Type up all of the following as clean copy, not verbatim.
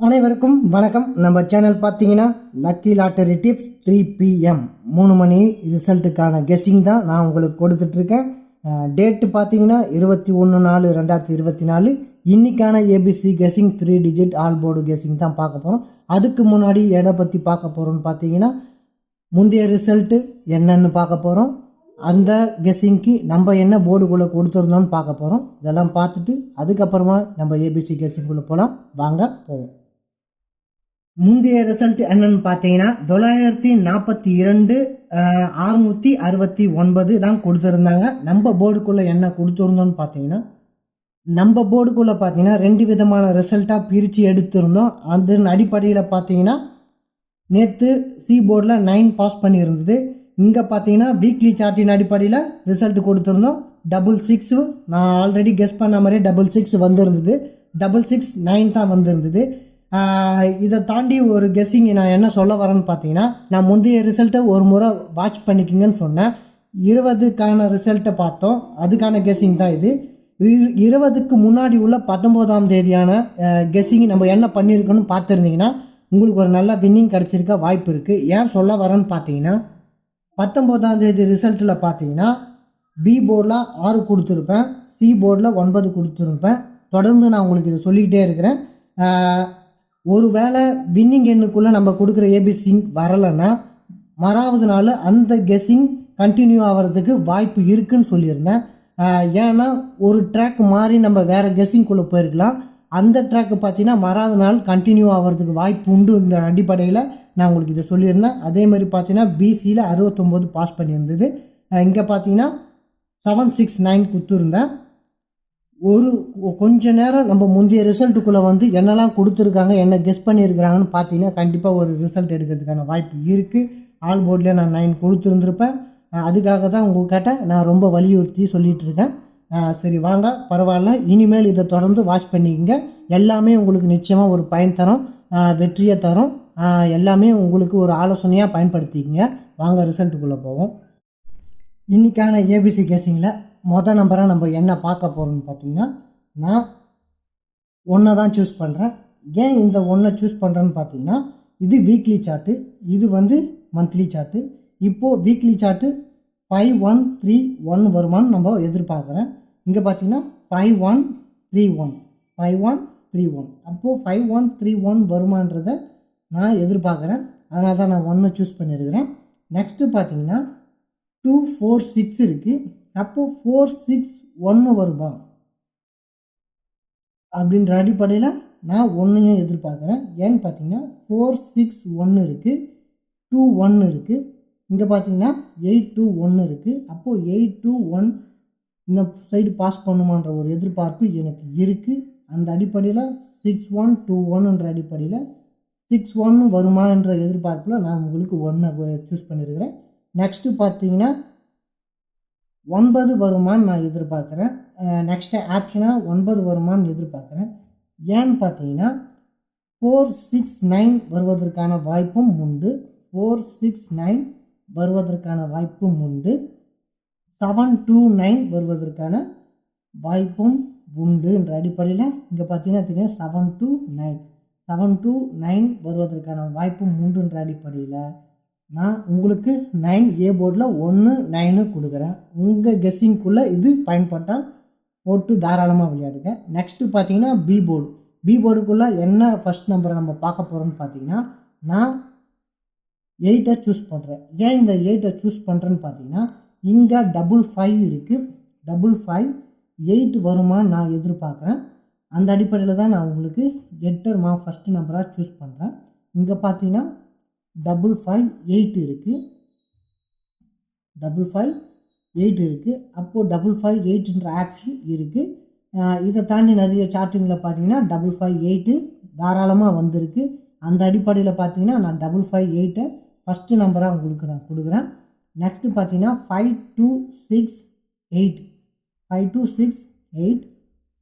அனைவருக்கும் வணக்கம். நம்ம சேனல் பார்த்தீங்கன்னா லக்கி லாட்டரி டிப்ஸ் 3 PM 3 மணி ரிசல்ட்டுக்கான கெஸ்ஸிங் தான் நான் உங்களுக்கு கொடுத்துட்ருக்கேன். டேட்டு பார்த்தீங்கன்னா 21/4/2024. இன்றைக்கான ABC guessing 3 digit all board guessing தான் பார்க்க போகிறோம். அதுக்கு முன்னாடி எடை பற்றி பார்க்க போகிறோம்னு பார்த்தீங்கன்னா முந்தைய ரிசல்ட்டு என்னன்னு பார்க்க போகிறோம். அந்த கெஸ்ஸிங்க்கு நம்ம என்ன போர்டுக்குள்ளே கொடுத்துருந்தோம்னு பார்க்க போகிறோம். இதெல்லாம் பார்த்துட்டு அதுக்கப்புறமா நம்ம ஏபிசி கெஸ்ஸிங்குள்ளே போகலாம். வாங்க போவோம். முந்தைய ரிசல்ட் என்னன்னு பார்த்தீங்கன்னா 942 669 தான் கொடுத்துருந்தாங்க. நம்ம போர்டுக்குள்ளே என்ன கொடுத்துருந்தோம்னு பார்த்தீங்கன்னா நம்ம போர்டுக்குள்ளே பார்த்தீங்கன்னா 2 விதமான ரிசல்ட்டாக பிரித்து எடுத்திருந்தோம். அதன் அடிப்படையில் பார்த்தீங்கன்னா நேற்று சி போர்டில் 9 பாஸ் பண்ணியிருந்தது. இங்கே பார்த்தீங்கன்னா வீக்லி சார்ட்டின் அடிப்படையில் ரிசல்ட் கொடுத்துருந்தோம். 66 நான் ஆல்ரெடி கெஸ் பண்ண மாதிரியே 66 வந்திருந்தது. 66 9 தான் வந்திருந்தது. இதை தாண்டி ஒரு கெஸ்ஸிங் நான் என்ன சொல்ல வரேன்னு பார்த்தீங்கன்னா, நான் முந்தைய ரிசல்ட்டை ஒரு முறை வாட்ச் பண்ணிக்கிங்கன்னு சொன்னேன். 20க்கான ரிசல்ட்டை பார்த்தோம். அதுக்கான கெஸ்ஸிங் தான் இது. 20க்கு முன்னாடி உள்ள 19ஆம் தேதியான கெஸ்ஸிங் நம்ம என்ன பண்ணியிருக்கோன்னு பார்த்துருந்தீங்கன்னா உங்களுக்கு ஒரு நல்ல வின்னிங் கிடச்சிருக்க வாய்ப்பு இருக்குது. ஏன் சொல்ல வரேன்னு பார்த்தீங்கன்னா 19ஆம் தேதி ரிசல்ட்டில் பார்த்தீங்கன்னா பி போர்டில் 6 கொடுத்துருப்பேன், சி போர்டில் 9 கொடுத்துருப்பேன். தொடர்ந்து நான் உங்களுக்கு இதை சொல்லிக்கிட்டே இருக்கிறேன். ஒரு வேளை வின்னிங் எண்ணுக்குள்ளே நம்ம கொடுக்குற ஏபிசி வரலைன்னா மறாவது நாள் அந்த கெஸ்ஸிங் கண்டினியூ ஆகிறதுக்கு வாய்ப்பு இருக்குன்னு சொல்லியிருந்தேன். ஏன்னா ஒரு ட்ராக் மாறி நம்ம வேறு கெஸ்ஸிங்குள்ளே போயிருக்கலாம். அந்த ட்ராக்கு பார்த்தீங்கன்னா மறாவது நாள் கண்டினியூ ஆகிறதுக்கு வாய்ப்பு உண்டுன்ற அடிப்படையில் நான் உங்களுக்கு இதை சொல்லியிருந்தேன். அதே மாதிரி பார்த்தீங்கன்னா பிசியில் 69 பாஸ் பண்ணியிருந்தது. இங்கே பார்த்தீங்கன்னா 769 கொடுத்துருந்தேன். கொஞ்ச நேரம் நம்ம முந்தைய ரிசல்ட்டுக்குள்ளே வந்து என்னெல்லாம் கொடுத்துருக்காங்க, என்ன கெஸ் பண்ணியிருக்கிறாங்கன்னு பார்த்தீங்கன்னா கண்டிப்பாக ஒரு ரிசல்ட் எடுக்கிறதுக்கான வாய்ப்பு இருக்குது. ஆல் போர்ட்லேயே நான் 9 கொடுத்துருந்துருப்பேன். அதுக்காக தான் உங்கள்கிட்ட நான் ரொம்ப வலியுறுத்தி சொல்லிகிட்டு இருக்கேன். சரி வாங்க, பரவாயில்ல, இனிமேல் இதை தொடர்ந்து வாட்ச் பண்ணிக்கங்க. எல்லாமே உங்களுக்கு நிச்சயமாக ஒரு பயன் தரும், வெற்றியை தரும். எல்லாமே உங்களுக்கு ஒரு ஆலோசனையாக பயன்படுத்திக்கங்க. வாங்க ரிசல்ட்டுக்குள்ளே போவோம். இன்றைக்கான ஏபிசி கெஸ்ஸிங்கில் மொதல் நம்பராக நம்ம என்ன பார்க்க போகிறோம்னு பார்த்தீங்கன்னா நான் 1 தான் சூஸ் பண்ணுறேன். ஏன் இந்த 1 சூஸ் பண்ணுறேன்னு பார்த்தீங்கன்னா இது வீக்லி சார்ட்டு, இது வந்து மந்த்லி சார்ட்டு. இப்போது வீக்லி சார்ட்டு 5131 வருமானு நம்ம எதிர்பார்க்குறேன். இங்கே பார்த்தீங்கன்னா 5131 அப்போது 5131 வருமானன்றதை நான் எதிர்பார்க்குறேன். அதனால தான் நான் 1 சூஸ் பண்ணியிருக்கிறேன். நெக்ஸ்ட்டு பார்த்தீங்கன்னா 246 இருக்குது. அப்போது 461 வருமா அப்படின்ற அடிப்படையில் நான் 1 எதிர்பார்க்குறேன். ஏன்னு பார்த்தீங்கன்னா 461 இருக்குது, 21 இருக்குது. இங்கே பார்த்தீங்கன்னா 821 இருக்குது. அப்போது 821 இந்த சைடு பாஸ் பண்ணுமான்ற ஒரு எதிர்பார்ப்பு எனக்கு இருக்குது. அந்த அடிப்படையில் 6121ன்ற அடிப்படையில் 61 வருமா என்ற எதிர்பார்ப்பில் நான் உங்களுக்கு 1 சூஸ் பண்ணியிருக்கிறேன். நெக்ஸ்ட்டு பார்த்தீங்கன்னா 9 வருமானு நான் எதிர்பார்க்குறேன். நெக்ஸ்ட்டு ஆப்ஷனாக 9 வருமானு எதிர்பார்க்குறேன். ஏன்னு பார்த்தீங்கன்னா 469 வருவதற்கான வாய்ப்பும் உண்டு. 469 வருவதற்கான வாய்ப்பும் உண்டு. 729 வருவதற்கான வாய்ப்பும் உண்டு என்ற அடிப்படையில் இங்கே பார்த்தீங்கன்னா தெரியும் 729 வருவதற்கான வாய்ப்பும் உண்டுன்ற அடிப்படையில் நான் உங்களுக்கு 9 ஏ போர்டில் 1 9 கொடுக்குறேன். உங்கள் கெஸ்ஸிங்குள்ளே இது பயன்பட்டால் போட்டு தாராளமாக விளையாடுங்க. நெக்ஸ்ட்டு பார்த்தீங்கன்னா பி போர்டுக்குள்ளே என்ன ஃபஸ்ட் நம்பரை நம்ம பார்க்க போகிறோம்னு பார்த்தீங்கன்னா நான் 8 சூஸ் பண்ணுறேன். ஏன் இந்த 8 சூஸ் பண்ணுறேன்னு பார்த்தீங்கன்னா இங்கே 55 இருக்குது. 8 வருமானு நான் எதிர்பார்க்குறேன். அந்த அடிப்படையில் தான் நான் உங்களுக்கு 8 ஃபஸ்ட்டு நம்பராக சூஸ் பண்ணுறேன். இங்கே பார்த்தீங்கன்னா 558 இருக்குது. 558 இருக்குது. அப்போது 558ன்ற ஆப்ஷன் இருக்குது. இதை தாண்டி நிறைய சார்ட்டிங்கில் பார்த்தீங்கன்னா 558 தாராளமாக வந்திருக்கு. அந்த அடிப்படையில் பார்த்தீங்கன்னா நான் 558 ஃபஸ்ட்டு நம்பராக உங்களுக்கு நான் கொடுக்குறேன். நெக்ஸ்ட்டு பார்த்தீங்கன்னா 5268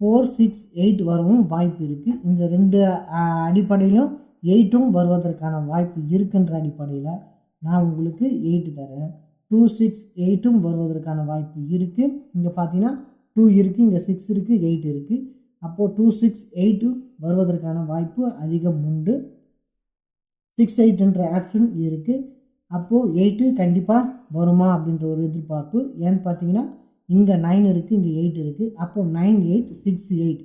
468 வரவும் வாய்ப்பு இருக்குது. இந்த 2 அடிப்படையிலும் 8ம் வருவதற்கான வாய்ப்பு இருக்குன்ற அடிப்படையில் நான் உங்களுக்கு 8 தரேன். 268ம் வருவதற்கான வாய்ப்பு இருக்குது. இங்கே பார்த்தீங்கன்னா 2 இருக்குது, இங்கே 6 இருக்குது, 8 இருக்குது. அப்போது 268 வருவதற்கான வாய்ப்பு அதிகம் உண்டு. 68ன்ற ஆப்ஷன் இருக்குது. அப்போது 8 கண்டிப்பாக வருமா அப்படின்ற ஒரு எதிர்பார்ப்பு. ஏன்னு பார்த்தீங்கன்னா இங்கே 9 இருக்குது, இங்கே 8 இருக்குது. அப்போது 9868,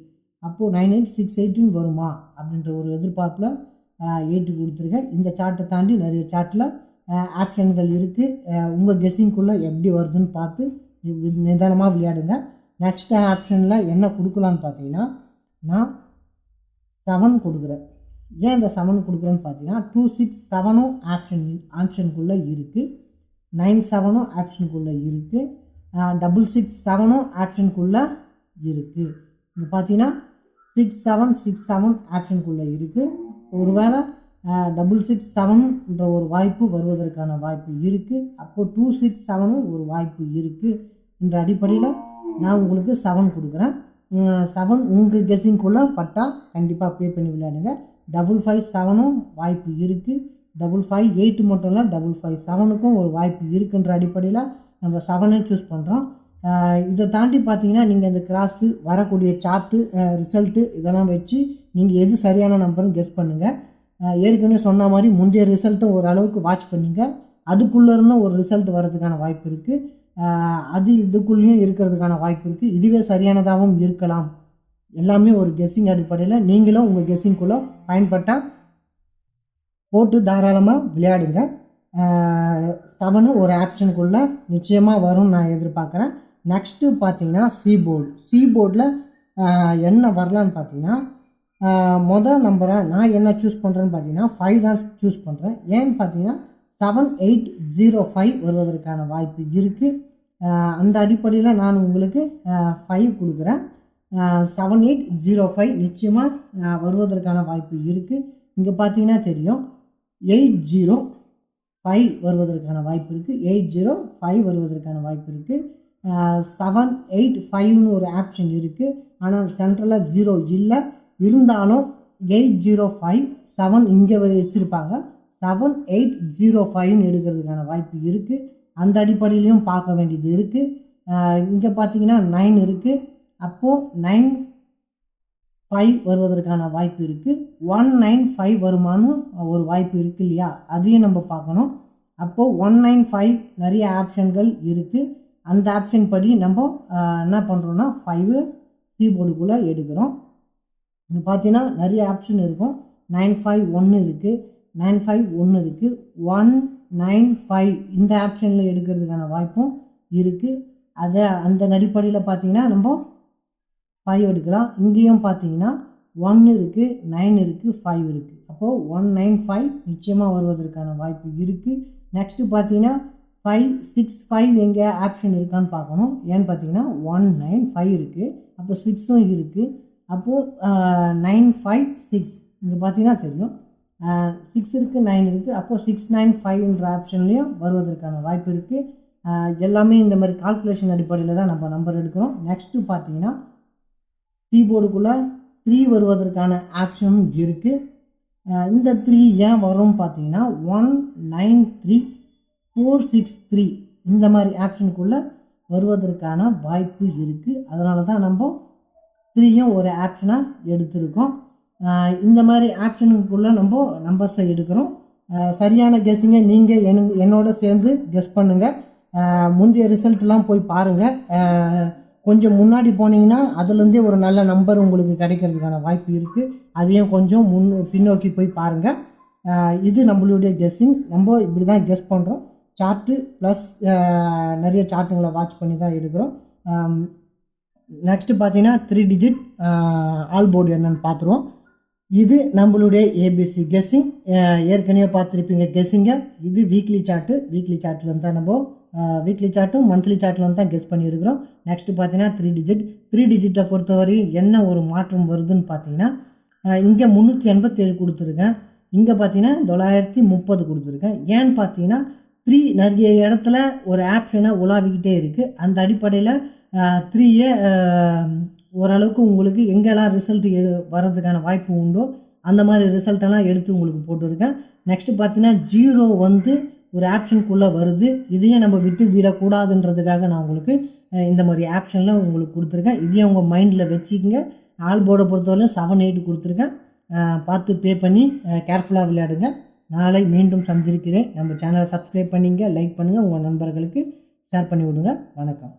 அப்போது 9868 வருமா அப்படின்ற ஒரு எதிர்பார்ப்பில் 8 கொடுத்துருக்கேன். இந்த சார்ட்டை தாண்டி நிறைய சார்ட்டில் ஆப்ஷன்கள் இருக்குது. உங்கள் கெஸ்ஸிங்குள்ளே எப்படி வருதுன்னு பார்த்து நிதானமாக விளையாடுங்க. நெக்ஸ்ட் ஆப்ஷனில் என்ன கொடுக்கலான்னு பார்த்தீங்கன்னா நான் 7 கொடுக்குறேன். ஏன் இந்த 7 கொடுக்குறேன்னு பார்த்தீங்கன்னா 267 ஆப்ஷனுக்குள்ளே இருக்குது, 97 ஆப்ஷனுக்குள்ளே இருக்குது, 667 ஆப்ஷனுக்குள்ளே இருக்குது. இங்கே பார்த்தீங்கன்னா 6767 ஆப்ஷனுக்குள்ளே இருக்குது. ஒருவேளை 667ன்ற ஒரு வாய்ப்பு வருவதற்கான வாய்ப்பு இருக்குது. அப்போது 267 ஒரு வாய்ப்பு இருக்குது. என்ற அடிப்படையில் நான் உங்களுக்கு 7 கொடுக்குறேன். 7 உங்கள் கெஸ்ஸிங்குள்ளே பட்டா கண்டிப்பாக ப்ளே பண்ணி விளையாடுங்க. 557 வாய்ப்பு இருக்குது. 558 மட்டும் இல்லை, 557க்கும் ஒரு வாய்ப்பு இருக்குன்ற அடிப்படையில் நம்ம 7 சூஸ் பண்ணுறோம். இதை தாண்டி பார்த்தீங்கன்னா நீங்கள் இந்த கிராஸு வரக்கூடிய சார்ட்டு ரிசல்ட்டு இதெல்லாம் வச்சு நீங்கள் எது சரியான நம்பர்னு கெஸ் பண்ணுங்கள். ஏற்கனவே சொன்ன மாதிரி முந்தைய ரிசல்ட்டை ஓரளவுக்கு வாட்ச் பண்ணிங்க. அதுக்குள்ளே இருந்தும் ஒரு ரிசல்ட் வர்றதுக்கான வாய்ப்பு இருக்குது. அது இதுக்குள்ளேயும் இருக்கிறதுக்கான வாய்ப்பு இருக்குது. இதுவே சரியானதாகவும் இருக்கலாம். எல்லாமே ஒரு கெஸ்ஸிங் அடிப்படையில் நீங்களும் உங்கள் கெஸ்ஸிங்குள்ளே பயன்பட்டால் போட்டு தாராளமாக விளையாடுங்க. 7 ஒரு ஆப்ஷனுக்குள்ளே நிச்சயமாக வரும்னு நான் எதிர்பார்க்குறேன். நெக்ஸ்ட்டு பார்த்தீங்கன்னா சிபோர்டில் என்ன வரலான்னு பார்த்தீங்கன்னா மொதல் நம்பரை நான் என்ன சூஸ் பண்ணுறேன்னு பார்த்தீங்கன்னா 5 தான் சூஸ் பண்ணுறேன். ஏன்னு பார்த்தீங்கன்னா 7805 வருவதற்கான வாய்ப்பு இருக்குது. அந்த அடிப்படையில் நான் உங்களுக்கு 5 கொடுக்குறேன். 7805 நிச்சயமாக வருவதற்கான வாய்ப்பு இருக்குது. இங்கே பார்த்தீங்கன்னா தெரியும் 805 வருவதற்கான வாய்ப்பு இருக்குது. 805 வருவதற்கான வாய்ப்பு இருக்குது. 785ன்னு ஒரு ஆப்ஷன் இருக்குது. ஆனால் சென்ட்ரலில் 0 இல்லை. இருந்தாலும் 805 7 இங்கே வச்சுருப்பாங்க. 7805ன்னு எடுக்கிறதுக்கான வாய்ப்பு இருக்குது. அந்த அடிப்படையிலையும் பார்க்க வேண்டியது இருக்குது. இங்கே பார்த்தீங்கன்னா 9 இருக்குது. அப்போது 95 வருவதற்கான வாய்ப்பு இருக்குது. 195 வருமானு ஒரு வாய்ப்பு இருக்குது இல்லையா, அதையும் நம்ம பார்க்கணும். அப்போது 195 நிறைய ஆப்ஷன்கள் இருக்குது. அந்த ஆப்ஷன் படி நம்ம என்ன பண்ணுறோன்னா 5 கீபோர்டுக்குள்ளே எடுக்கிறோம். இங்கே பார்த்தீங்கன்னா நிறைய ஆப்ஷன் இருக்கும். 951 இருக்குது, 951 இருக்குது, 195 இந்த ஆப்ஷனில் எடுக்கிறதுக்கான வாய்ப்பும் இருக்குது. அதை அந்த அடிப்படையில் பார்த்தீங்கன்னா நம்ம 5 எடுக்கலாம். இங்கேயும் பார்த்தீங்கன்னா 1 இருக்குது, 9 இருக்குது, 5 இருக்குது. அப்போது 195 நிச்சயமாக வருவதற்கான வாய்ப்பு இருக்குது. நெக்ஸ்ட்டு பார்த்தீங்கன்னா 565 எங்கே ஆப்ஷன் இருக்கான்னு பார்க்கணும். ஏன்னு பார்த்தீங்கன்னா 195 இருக்குது, அப்போ 6ம் இருக்குது. அப்போது 956 இங்கே பார்த்தீங்கன்னா தெரியும் 6 இருக்குது, 9 இருக்குது. அப்போது 695ன்ற ஆப்ஷன்லேயும் வருவதற்கான வாய்ப்பு இருக்குது. எல்லாமே இந்த மாதிரி கால்குலேஷன் அடிப்படையில் தான் நம்ம நம்பர் எடுக்கிறோம். நெக்ஸ்ட்டு பார்த்தீங்கன்னா கீபோர்டுக்குள்ளே 3 வருவதற்கான ஆப்ஷனும் இருக்குது. இந்த 3 ஏன் வரும் பார்த்தீங்கன்னா 193 463 இந்த மாதிரி ஆப்ஷனுக்குள்ளே வருவதற்கான வாய்ப்பு இருக்குது. அதனால தான் நம்ம 3யும் ஒரு ஆப்ஷனாக எடுத்திருக்கோம். இந்த மாதிரி ஆப்ஷனுக்குள்ளே நம்ம நம்பர்ஸை எடுக்கிறோம். சரியான கெஸ்ஸிங்கை நீங்கள் என்னோட சேர்ந்து கெஸ் பண்ணுங்கள். முந்தைய ரிசல்ட்லாம் போய் பாருங்கள். கொஞ்சம் முன்னாடி போனீங்கன்னா அதுலேருந்தே ஒரு நல்ல நம்பர் உங்களுக்கு கிடைக்கிறதுக்கான வாய்ப்பு இருக்குது. அதையும் கொஞ்சம் பின்னோக்கி போய் பாருங்கள். இது நம்மளுடைய கெஸ்ஸிங். நம்ம இப்படி தான் கெஸ் பண்ணுறோம். சார்ட்டு ப்ளஸ் நிறைய சார்ட்டுங்களை வாட்ச் பண்ணி தான் எடுக்கிறோம். நெக்ஸ்ட்டு பார்த்தீங்கன்னா 3 டிஜிட் ஆல் போர்டு என்னன்னு பார்த்துருவோம். இது நம்மளுடைய ஏபிசி கெஸ்ஸிங். ஏற்கனவே பார்த்துருப்பீங்க கெஸ்ஸிங்கை. இது வீக்லி சார்ட்லேருந்து தான் நம்ம வீக்லி சார்ட்டும் மந்த்லி சார்ட்லேருந்து தான் கெஸ் பண்ணியிருக்கிறோம். நெக்ஸ்ட்டு பார்த்தீங்கன்னா 3 டிஜிட்டை பொறுத்தவரை என்ன ஒரு மாற்றம் வருதுன்னு பார்த்தீங்கன்னா இங்கே 387 கொடுத்துருக்கேன். இங்கே பார்த்தீங்கன்னா 930 கொடுத்துருக்கேன். ஏன்னு பார்த்தீங்கன்னா 3 நிறைய இடத்துல ஒரு ஆப்ஷனை உலாவிக்கிட்டே இருக்குது. அந்த அடிப்படையில் 3யே ஓரளவுக்கு உங்களுக்கு எங்கெல்லாம் ரிசல்ட் வர்றதுக்கான வாய்ப்பு உண்டோ அந்த மாதிரி ரிசல்ட்டெல்லாம் எடுத்து உங்களுக்கு போட்டுருக்கேன். நெக்ஸ்ட்டு பார்த்தீங்கன்னா 0 ஒரு ஆப்ஷனுக்குள்ளே வருது. இதையே நம்ம விட்டு விடக்கூடாதுன்றதுக்காக நான் உங்களுக்கு இந்த மாதிரி ஆப்ஷனில் உங்களுக்கு கொடுத்துருக்கேன். இதையும் உங்கள் மைண்டில் வச்சுக்கோங்க. ஆல் போர்டை பொறுத்தவரையும் 7, 8 கொடுத்துருக்கேன். பார்த்து பே பண்ணி கேர்ஃபுல்லாக விளையாடுங்க. நாளை மீண்டும் சந்திக்கிறேன். நம்ம சேனலை சப்ஸ்கிரைப் பண்ணிங்க, லைக் பண்ணுங்கள், உங்கள் நண்பர்களுக்கு ஷேர் பண்ணி விடுங்க. வணக்கம்.